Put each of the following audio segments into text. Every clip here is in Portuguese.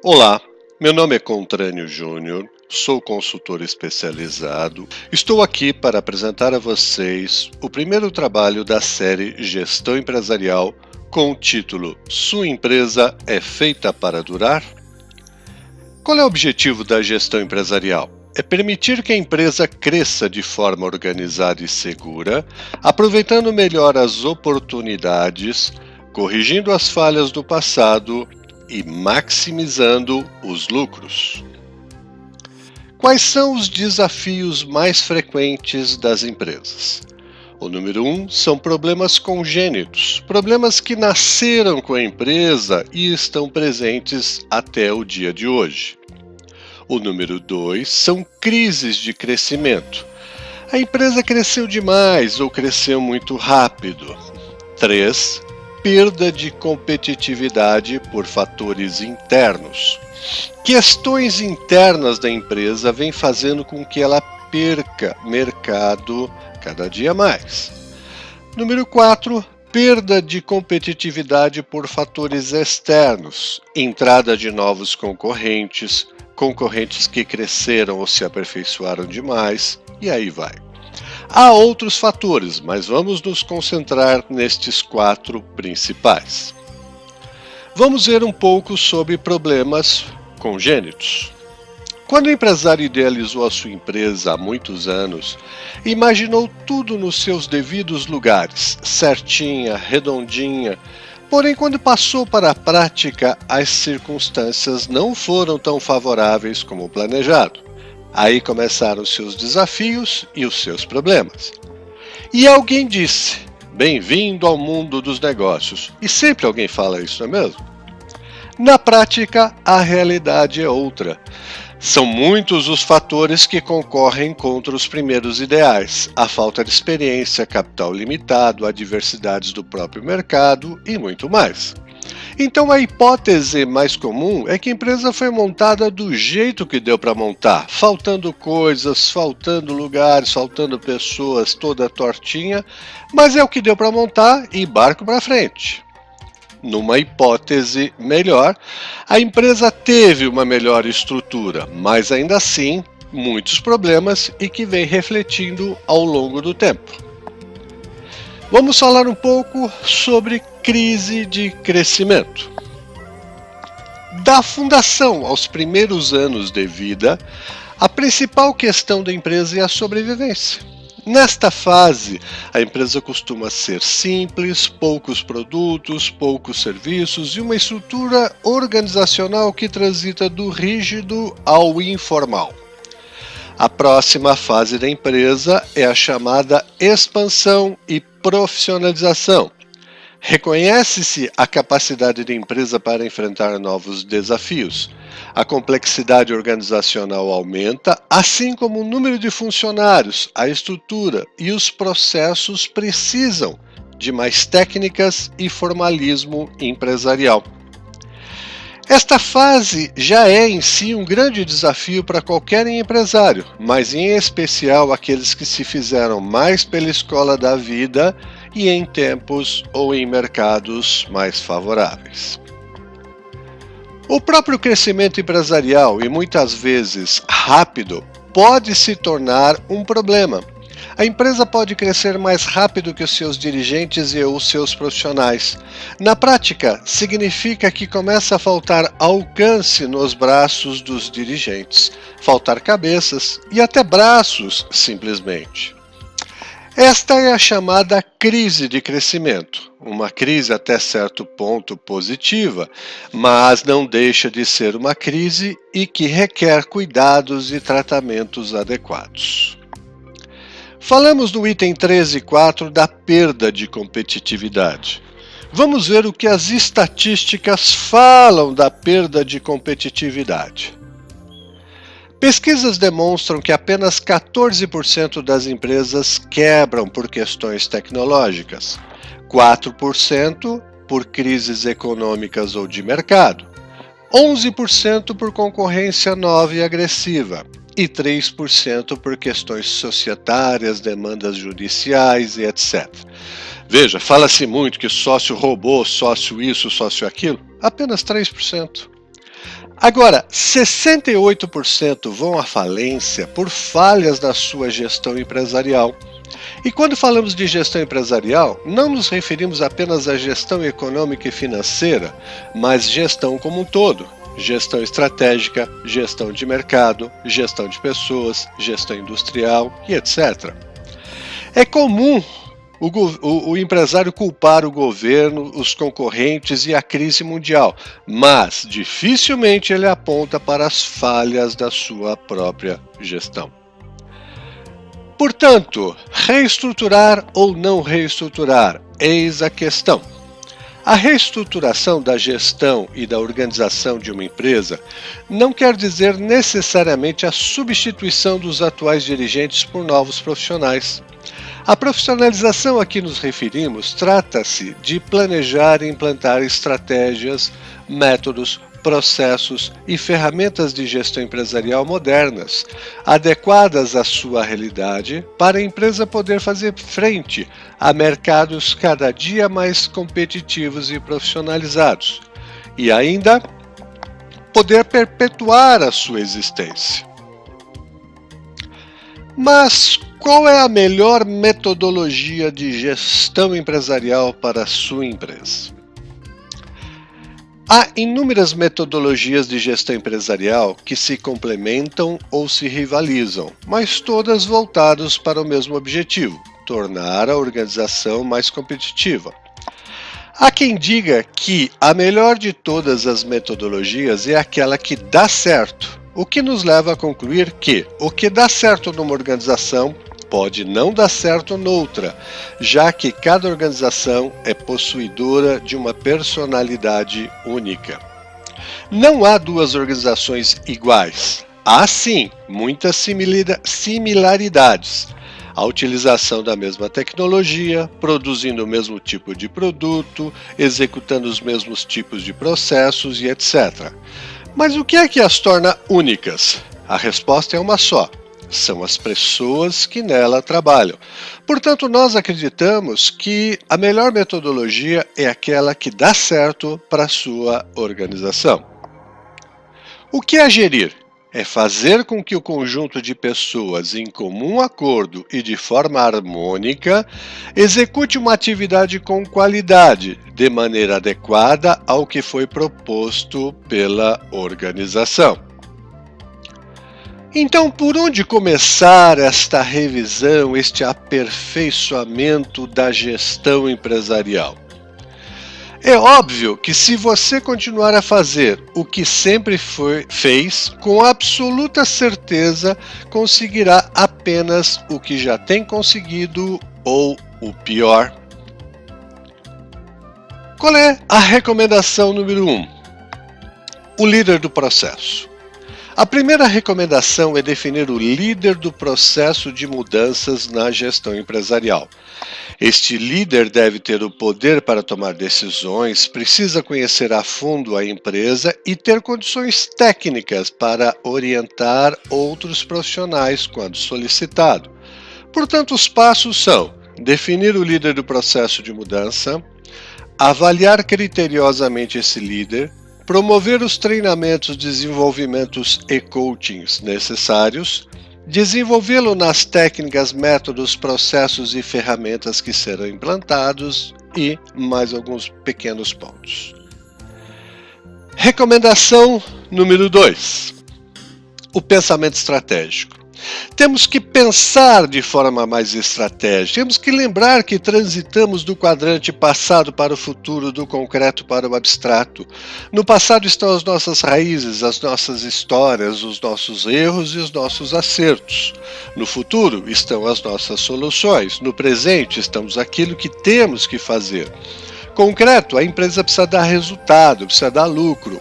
Olá, meu nome é Contrânio Júnior, sou consultor especializado. Estou aqui para apresentar a vocês o primeiro trabalho da série Gestão Empresarial com o título Sua empresa é feita para durar? Qual é o objetivo da gestão empresarial? É permitir que a empresa cresça de forma organizada e segura, aproveitando melhor as oportunidades, corrigindo as falhas do passado e maximizando os lucros. Quais são os desafios mais frequentes das empresas? O número 1 são problemas congênitos, problemas que nasceram com a empresa e estão presentes até o dia de hoje. O número 2 são crises de crescimento. A empresa cresceu demais ou cresceu muito rápido. 3. Perda de competitividade por fatores internos. Questões internas da empresa vêm fazendo com que ela perca mercado cada dia mais. Número 4. Perda de competitividade por fatores externos. Entrada de novos concorrentes que cresceram ou se aperfeiçoaram demais, e aí vai. Há outros fatores, mas vamos nos concentrar nestes 4 principais. Vamos ver um pouco sobre problemas congênitos. Quando o empresário idealizou a sua empresa há muitos anos, imaginou tudo nos seus devidos lugares, certinha, redondinha. Porém, quando passou para a prática, as circunstâncias não foram tão favoráveis como planejado. Aí começaram os seus desafios e os seus problemas. E alguém disse, bem-vindo ao mundo dos negócios. E sempre alguém fala isso, não é mesmo? Na prática, a realidade é outra. São muitos os fatores que concorrem contra os primeiros ideais. A falta de experiência, capital limitado, adversidades do próprio mercado e muito mais. Então a hipótese mais comum é que a empresa foi montada do jeito que deu para montar, faltando coisas, faltando lugares, faltando pessoas, toda tortinha, mas é o que deu para montar e barco para frente. Numa hipótese melhor, a empresa teve uma melhor estrutura, mas ainda assim, muitos problemas e que vem refletindo ao longo do tempo. Vamos falar um pouco sobre crise de crescimento. Da fundação aos primeiros anos de vida, a principal questão da empresa é a sobrevivência. Nesta fase, a empresa costuma ser simples, poucos produtos, poucos serviços e uma estrutura organizacional que transita do rígido ao informal. A próxima fase da empresa é a chamada expansão e profissionalização. Reconhece-se a capacidade da empresa para enfrentar novos desafios. A complexidade organizacional aumenta, assim como o número de funcionários, a estrutura e os processos precisam de mais técnicas e formalismo empresarial. Esta fase já é em si um grande desafio para qualquer empresário, mas em especial aqueles que se fizeram mais pela escola da vida e em tempos ou em mercados mais favoráveis. O próprio crescimento empresarial, e muitas vezes rápido, pode se tornar um problema. A empresa pode crescer mais rápido que os seus dirigentes e os seus profissionais. Na prática, significa que começa a faltar alcance nos braços dos dirigentes, faltar cabeças e até braços, simplesmente. Esta é a chamada crise de crescimento, uma crise até certo ponto positiva, mas não deixa de ser uma crise e que requer cuidados e tratamentos adequados. Falamos no item 13 e 4 da perda de competitividade. Vamos ver o que as estatísticas falam da perda de competitividade. Pesquisas demonstram que apenas 14% das empresas quebram por questões tecnológicas, 4% por crises econômicas ou de mercado, 11% por concorrência nova e agressiva e 3% por questões societárias, demandas judiciais e etc. Veja, fala-se muito que sócio roubou, sócio isso, sócio aquilo, apenas 3%. Agora, 68% vão à falência por falhas na sua gestão empresarial. E quando falamos de gestão empresarial, não nos referimos apenas à gestão econômica e financeira, mas gestão como um todo. Gestão estratégica, gestão de mercado, gestão de pessoas, gestão industrial e etc. É comum o empresário culpar o governo, os concorrentes e a crise mundial, mas dificilmente ele aponta para as falhas da sua própria gestão. Portanto, reestruturar ou não reestruturar, eis a questão. A reestruturação da gestão e da organização de uma empresa não quer dizer necessariamente a substituição dos atuais dirigentes por novos profissionais. A profissionalização a que nos referimos trata-se de planejar e implantar estratégias, métodos, processos e ferramentas de gestão empresarial modernas, adequadas à sua realidade, para a empresa poder fazer frente a mercados cada dia mais competitivos e profissionalizados, e ainda poder perpetuar a sua existência. Mas qual é a melhor metodologia de gestão empresarial para a sua empresa? Há inúmeras metodologias de gestão empresarial que se complementam ou se rivalizam, mas todas voltadas para o mesmo objetivo: tornar a organização mais competitiva. Há quem diga que a melhor de todas as metodologias é aquela que dá certo, o que nos leva a concluir que o que dá certo numa organização pode não dar certo noutra, já que cada organização é possuidora de uma personalidade única. Não há duas organizações iguais. Há sim muitas similaridades. A utilização da mesma tecnologia, produzindo o mesmo tipo de produto, executando os mesmos tipos de processos e etc. Mas o que é que as torna únicas? A resposta é uma só: são as pessoas que nela trabalham. Portanto, nós acreditamos que a melhor metodologia é aquela que dá certo para a sua organização. O que é gerir? É fazer com que o conjunto de pessoas em comum acordo e de forma harmônica execute uma atividade com qualidade, de maneira adequada ao que foi proposto pela organização. Então, por onde começar esta revisão, este aperfeiçoamento da gestão empresarial? É óbvio que se você continuar a fazer o que sempre fez, com absoluta certeza conseguirá apenas o que já tem conseguido ou o pior. Qual é a recomendação número 1? O líder do processo. A primeira recomendação é definir o líder do processo de mudanças na gestão empresarial. Este líder deve ter o poder para tomar decisões, precisa conhecer a fundo a empresa e ter condições técnicas para orientar outros profissionais quando solicitado. Portanto, os passos são: definir o líder do processo de mudança, avaliar criteriosamente esse líder, promover os treinamentos, desenvolvimentos e coachings necessários, desenvolvê-lo nas técnicas, métodos, processos e ferramentas que serão implantados e mais alguns pequenos pontos. Recomendação número 2. O pensamento estratégico. Temos que pensar de forma mais estratégica, temos que lembrar que transitamos do quadrante passado para o futuro, do concreto para o abstrato. No passado estão as nossas raízes, as nossas histórias, os nossos erros e os nossos acertos. No futuro estão as nossas soluções, no presente estamos aquilo que temos que fazer. Concreto, a empresa precisa dar resultado, precisa dar lucro.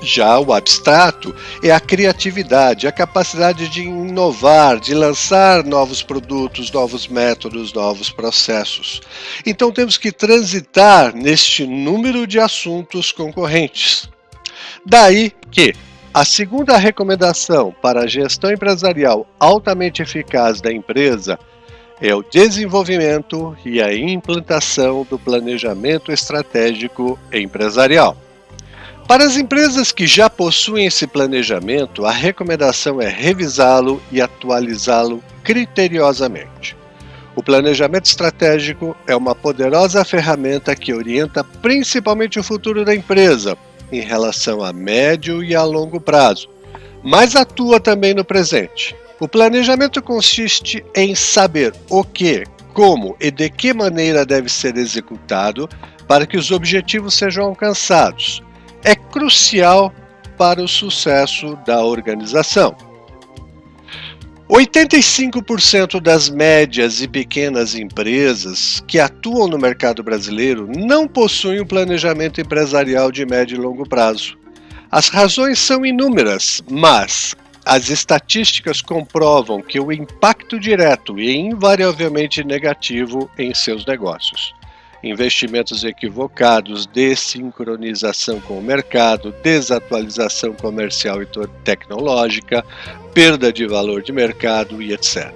Já o abstrato é a criatividade, a capacidade de inovar, de lançar novos produtos, novos métodos, novos processos. Então temos que transitar neste número de assuntos concorrentes. Daí que a segunda recomendação para a gestão empresarial altamente eficaz da empresa é o desenvolvimento e a implantação do planejamento estratégico empresarial. Para as empresas que já possuem esse planejamento, a recomendação é revisá-lo e atualizá-lo criteriosamente. O planejamento estratégico é uma poderosa ferramenta que orienta principalmente o futuro da empresa em relação a médio e a longo prazo, mas atua também no presente. O planejamento consiste em saber o que, como e de que maneira deve ser executado para que os objetivos sejam alcançados. É crucial para o sucesso da organização. 85% das médias e pequenas empresas que atuam no mercado brasileiro não possuem um planejamento empresarial de médio e longo prazo. As razões são inúmeras, mas as estatísticas comprovam que o impacto direto e invariavelmente negativo em seus negócios. Investimentos equivocados, desincronização com o mercado, desatualização comercial e tecnológica, perda de valor de mercado e etc.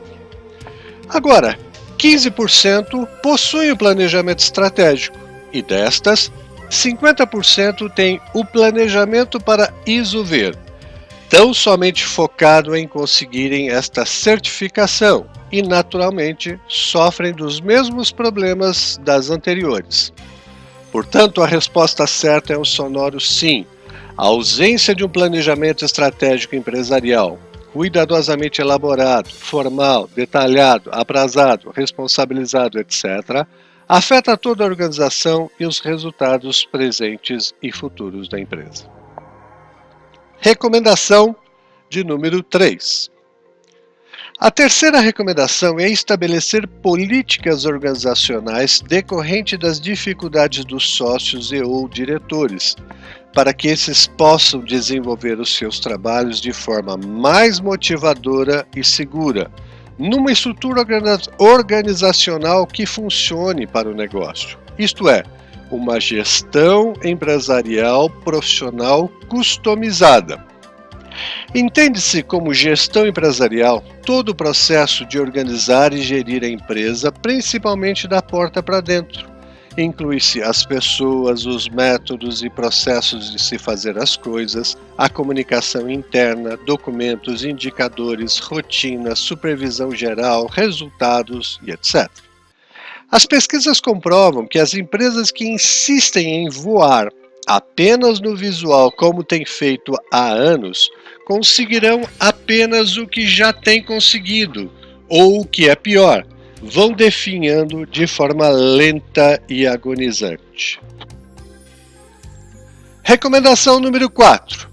Agora, 15% possuem o planejamento estratégico e destas, 50% têm o planejamento para ISO ver, tão somente focado em conseguirem esta certificação e, naturalmente, sofrem dos mesmos problemas das anteriores. Portanto, a resposta certa é um sonoro sim. A ausência de um planejamento estratégico empresarial, cuidadosamente elaborado, formal, detalhado, aprazado, responsabilizado, etc., afeta toda a organização e os resultados presentes e futuros da empresa. Recomendação de número 3. A terceira recomendação é estabelecer políticas organizacionais decorrente das dificuldades dos sócios e ou diretores, para que esses possam desenvolver os seus trabalhos de forma mais motivadora e segura, numa estrutura organizacional que funcione para o negócio. Isto é, uma gestão empresarial profissional customizada. Entende-se como gestão empresarial todo o processo de organizar e gerir a empresa, principalmente da porta para dentro. Inclui-se as pessoas, os métodos e processos de se fazer as coisas, a comunicação interna, documentos, indicadores, rotina, supervisão geral, resultados e etc. As pesquisas comprovam que as empresas que insistem em voar apenas no visual, como tem feito há anos, conseguirão apenas o que já têm conseguido, ou o que é pior, vão definhando de forma lenta e agonizante. Recomendação número 4.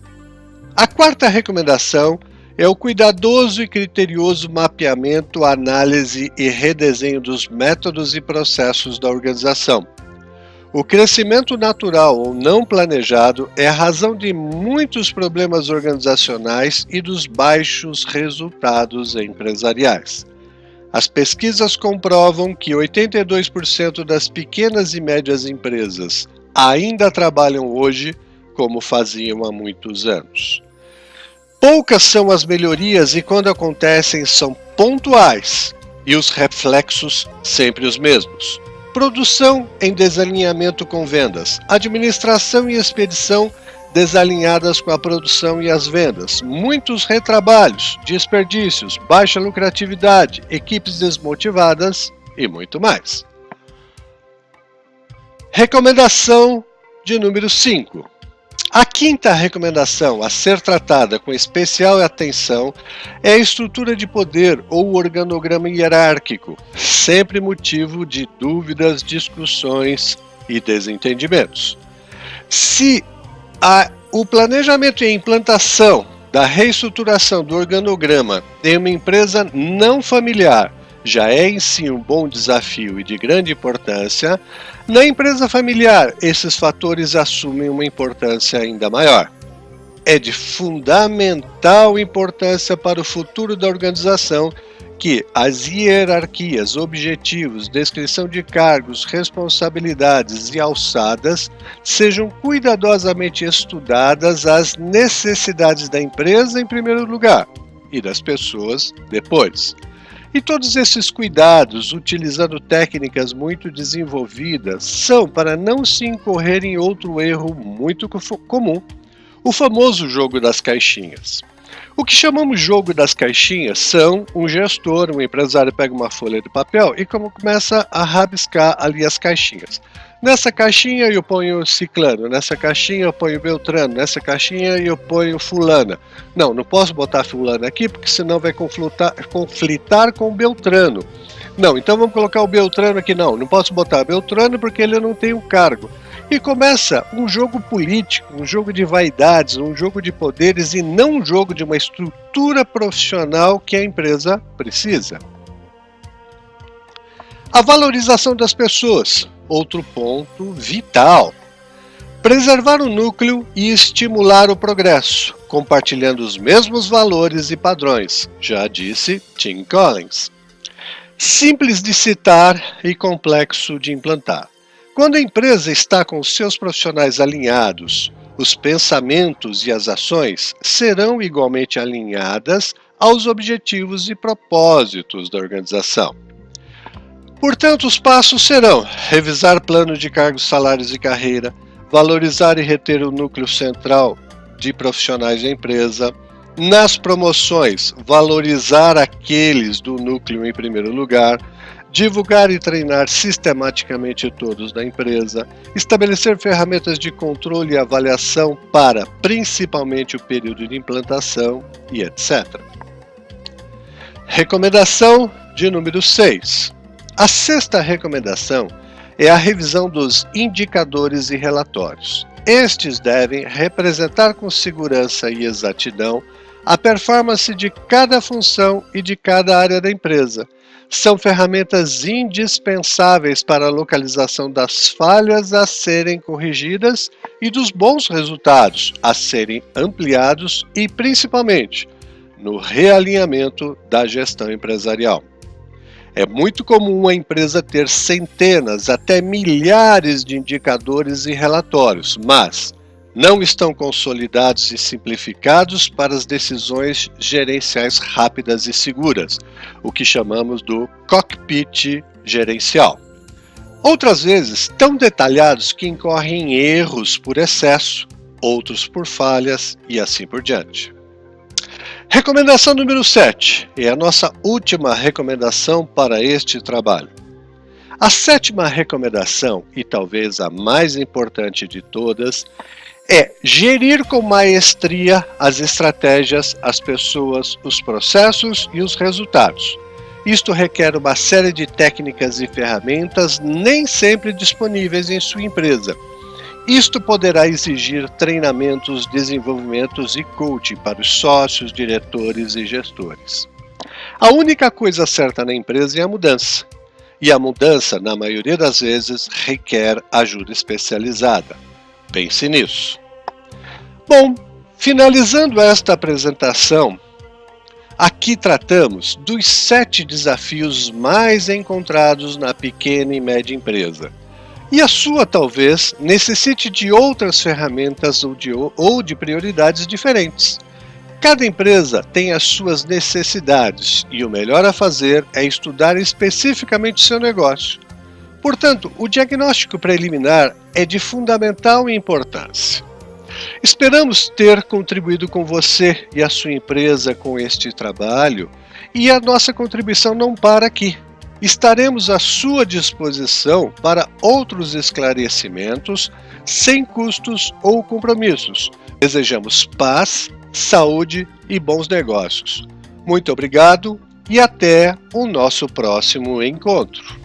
A quarta recomendação é o cuidadoso e criterioso mapeamento, análise e redesenho dos métodos e processos da organização. O crescimento natural ou não planejado é a razão de muitos problemas organizacionais e dos baixos resultados empresariais. As pesquisas comprovam que 82% das pequenas e médias empresas ainda trabalham hoje como faziam há muitos anos. Poucas são as melhorias e, quando acontecem, são pontuais e os reflexos sempre os mesmos. Produção em desalinhamento com vendas, administração e expedição desalinhadas com a produção e as vendas, muitos retrabalhos, desperdícios, baixa lucratividade, equipes desmotivadas e muito mais. Recomendação de número 5. A quinta recomendação a ser tratada com especial atenção é a estrutura de poder ou organograma hierárquico, sempre motivo de dúvidas, discussões e desentendimentos. Se o planejamento e a implantação da reestruturação do organograma em uma empresa não familiar já é em si um bom desafio e de grande importância, na empresa familiar esses fatores assumem uma importância ainda maior. É de fundamental importância para o futuro da organização que as hierarquias, objetivos, descrição de cargos, responsabilidades e alçadas sejam cuidadosamente estudadas às necessidades da empresa em primeiro lugar e das pessoas depois. E todos esses cuidados, utilizando técnicas muito desenvolvidas, são para não se incorrer em outro erro muito comum, o famoso jogo das caixinhas. O que chamamos jogo das caixinhas são um gestor, um empresário pega uma folha de papel e começa a rabiscar ali as caixinhas. Nessa caixinha eu ponho ciclano, nessa caixinha eu ponho beltrano, nessa caixinha eu ponho fulana. Não posso botar fulana aqui porque senão vai conflitar com o beltrano. Não, então vamos colocar o beltrano aqui. Não posso botar beltrano porque ele não tem um cargo. E começa um jogo político, um jogo de vaidades, um jogo de poderes e não um jogo de uma estrutura profissional que a empresa precisa. A valorização das pessoas, outro ponto vital. Preservar o núcleo e estimular o progresso, compartilhando os mesmos valores e padrões, já disse Tim Collins. Simples de citar e complexo de implantar. Quando a empresa está com os seus profissionais alinhados, os pensamentos e as ações serão igualmente alinhadas aos objetivos e propósitos da organização. Portanto, os passos serão revisar plano de cargos, salários e carreira, valorizar e reter o núcleo central de profissionais da empresa, nas promoções, valorizar aqueles do núcleo em primeiro lugar, divulgar e treinar sistematicamente todos da empresa, estabelecer ferramentas de controle e avaliação para, principalmente, o período de implantação e etc. Recomendação de número 6. A sexta recomendação é a revisão dos indicadores e relatórios. Estes devem representar com segurança e exatidão a performance de cada função e de cada área da empresa. São ferramentas indispensáveis para a localização das falhas a serem corrigidas e dos bons resultados a serem ampliados e, principalmente, no realinhamento da gestão empresarial. É muito comum a empresa ter centenas, até milhares de indicadores e relatórios, mas não estão consolidados e simplificados para as decisões gerenciais rápidas e seguras, o que chamamos do cockpit gerencial. Outras vezes, tão detalhados que incorrem em erros por excesso, outros por falhas e assim por diante. Recomendação número 7 é a nossa última recomendação para este trabalho. A sétima recomendação, e talvez a mais importante de todas, é gerir com maestria as estratégias, as pessoas, os processos e os resultados. Isto requer uma série de técnicas e ferramentas nem sempre disponíveis em sua empresa. Isto poderá exigir treinamentos, desenvolvimentos e coaching para os sócios, diretores e gestores. A única coisa certa na empresa é a mudança. E a mudança, na maioria das vezes, requer ajuda especializada. Pense nisso. Bom, finalizando esta apresentação, aqui tratamos dos 7 desafios mais encontrados na pequena e média empresa. E a sua, talvez, necessite de outras ferramentas ou de prioridades diferentes. Cada empresa tem as suas necessidades e o melhor a fazer é estudar especificamente seu negócio. Portanto, o diagnóstico preliminar é de fundamental importância. Esperamos ter contribuído com você e a sua empresa com este trabalho e a nossa contribuição não para aqui. Estaremos à sua disposição para outros esclarecimentos sem custos ou compromissos. Desejamos paz, saúde e bons negócios. Muito obrigado e até o nosso próximo encontro.